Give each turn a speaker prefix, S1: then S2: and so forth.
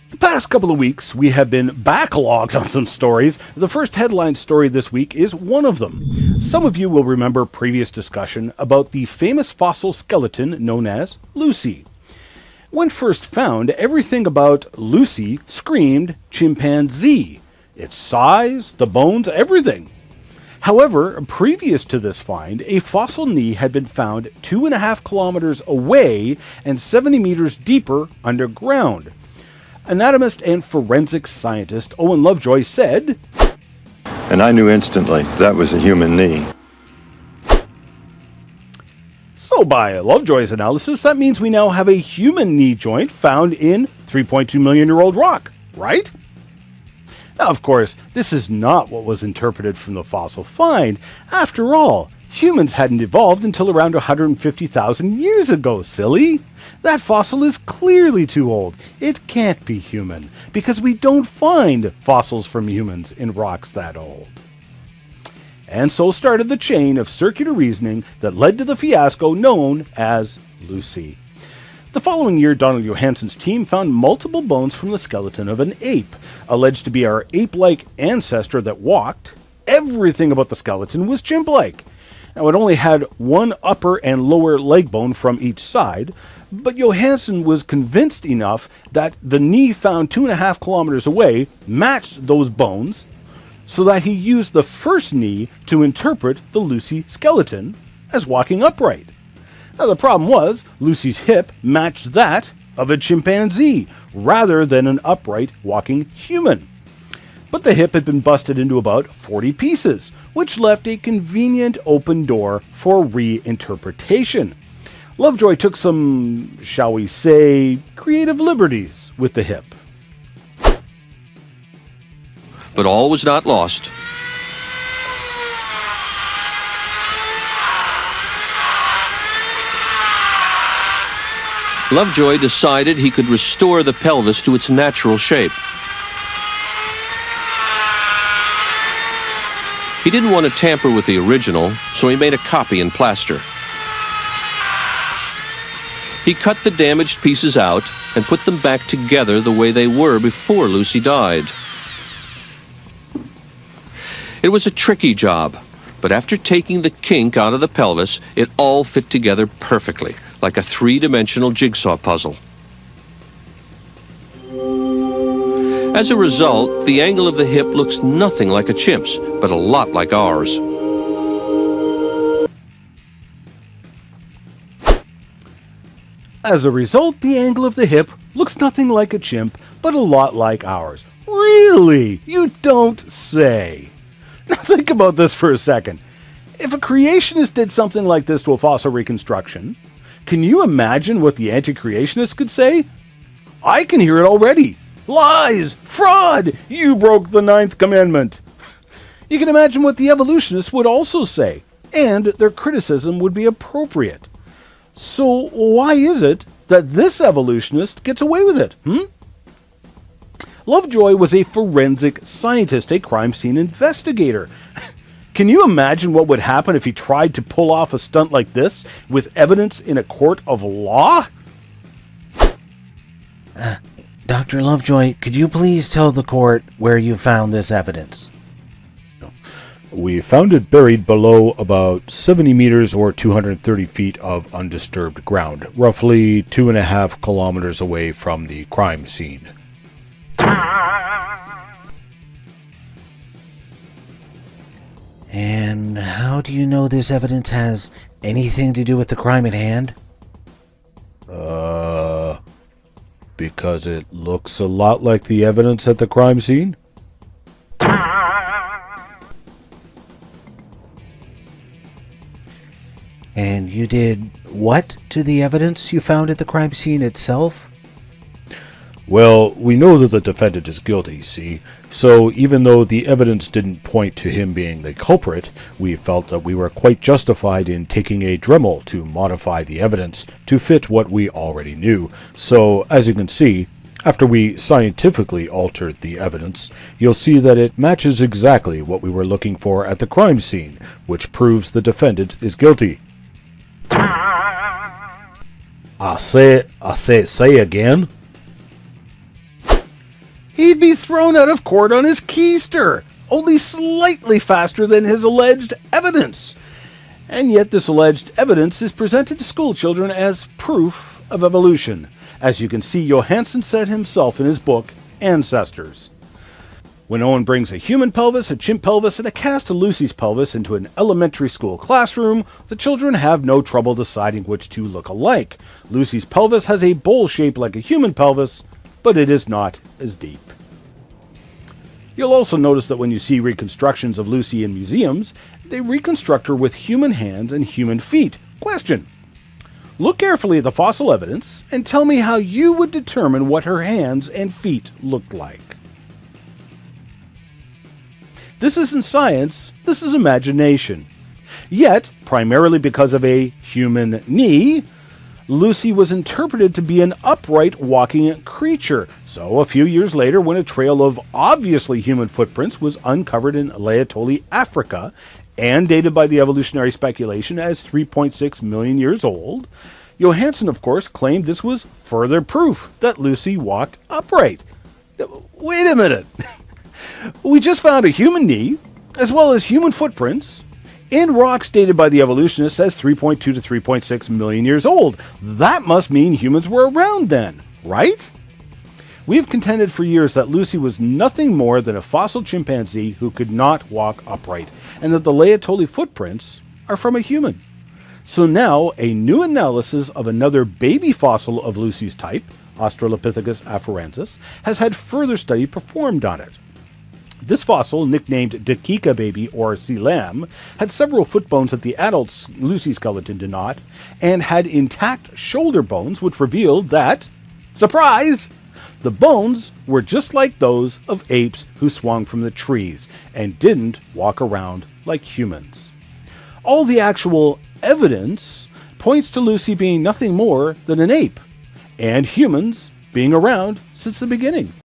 S1: The past couple of weeks, we have been backlogged on some stories. The first headline story this week is one of them. Some of you will remember previous discussion about the famous fossil skeleton known as Lucy. When first found, everything about Lucy screamed chimpanzee. Its size, the bones, everything. However, previous to this find, a fossil knee had been found 2.5 kilometers away and 70 meters deeper underground. Anatomist and forensic scientist Owen Lovejoy said,
S2: "And I knew instantly that was a human knee."
S1: So by Lovejoy's analysis, that means we now have a human knee joint found in 3.2 million year old rock, right? Now, of course, this is not what was interpreted from the fossil find. After all, humans hadn't evolved until around 150,000 years ago, silly. That fossil is clearly too old. It can't be human, because we don't find fossils from humans in rocks that old. And so started the chain of circular reasoning that led to the fiasco known as Lucy. The following year, Donald Johansson's team found multiple bones from the skeleton of an ape, alleged to be our ape-like ancestor that walked. Everything about the skeleton was chimp-like. Now, it only had one upper and lower leg bone from each side, but Johansson was convinced enough that the knee found 2.5 kilometers away matched those bones, so that he used the first knee to interpret the Lucy skeleton as walking upright. Now, the problem was, Lucy's hip matched that of a chimpanzee, rather than an upright walking human. But the hip had been busted into about 40 pieces, which left a convenient open door for reinterpretation. Lovejoy took some, shall we say, creative liberties with the hip.
S3: But all was not lost. Lovejoy decided he could restore the pelvis to its natural shape. He didn't want to tamper with the original, so he made a copy in plaster. He cut the damaged pieces out and put them back together the way they were before Lucy died. It was a tricky job, but after taking the kink out of the pelvis, it all fit together perfectly, like a three-dimensional jigsaw puzzle. As a result, the angle of the hip looks nothing like a chimp's, but a lot like ours.
S1: As a result, the angle of the hip looks nothing like a chimp, but a lot like ours. Really? You don't say. Now think about this for a second. If a creationist did something like this to a fossil reconstruction, can you imagine what the anti-creationists could say? I can hear it already. Lies! Fraud! You broke the 9th commandment. You can imagine what the evolutionists would also say, and their criticism would be appropriate. So why is it that this evolutionist gets away with it? Lovejoy was a forensic scientist, a crime scene investigator. Can you imagine what would happen if he tried to pull off a stunt like this with evidence in a court of law?
S4: Dr. Lovejoy, could you please tell the court where you found this evidence?
S5: We found it buried below about 70 meters or 230 feet of undisturbed ground, roughly 2.5 kilometers away from the crime scene.
S4: And how do you know this evidence has anything to do with the crime at hand?
S5: Because it looks a lot like the evidence at the crime scene.
S4: And you did what to the evidence you found at the crime scene itself?
S5: Well, we know that the defendant is guilty, see? So even though the evidence didn't point to him being the culprit, we felt that we were quite justified in taking a Dremel to modify the evidence to fit what we already knew. So, as you can see, after we scientifically altered the evidence, you'll see that it matches exactly what we were looking for at the crime scene, which proves the defendant is guilty.
S6: Say again.
S1: he'd be thrown out of court on his keister, only slightly faster than his alleged evidence. And yet this alleged evidence is presented to school children as proof of evolution, as you can see Johansen said himself in his book, Ancestors. When Owen brings a human pelvis, a chimp pelvis, and a cast of Lucy's pelvis into an elementary school classroom, the children have no trouble deciding which two look alike. Lucy's pelvis has a bowl shape like a human pelvis, but it is not as deep. You'll also notice that when you see reconstructions of Lucy in museums, they reconstruct her with human hands and human feet. Question: look carefully at the fossil evidence and tell me how you would determine what her hands and feet looked like. This isn't science, this is imagination. Yet, primarily because of a human knee, Lucy was interpreted to be an upright walking creature. So a few years later, when a trail of obviously human footprints was uncovered in Laetoli, Africa, and dated by the evolutionary speculation as 3.6 million years old, Johansen, of course, claimed this was further proof that Lucy walked upright. Wait a minute. We just found a human knee, as well as human footprints, in rocks dated by the evolutionists as 3.2 to 3.6 million years old. That must mean humans were around then, right? We have contended for years that Lucy was nothing more than a fossil chimpanzee who could not walk upright, and that the Laetoli footprints are from a human. So now, a new analysis of another baby fossil of Lucy's type, Australopithecus afarensis, has had further study performed on it. This fossil, nicknamed Dakika baby or sea lamb, had several foot bones that the adult Lucy skeleton did not, and had intact shoulder bones which revealed that, surprise, the bones were just like those of apes who swung from the trees and didn't walk around like humans. All the actual evidence points to Lucy being nothing more than an ape, and humans being around since the beginning.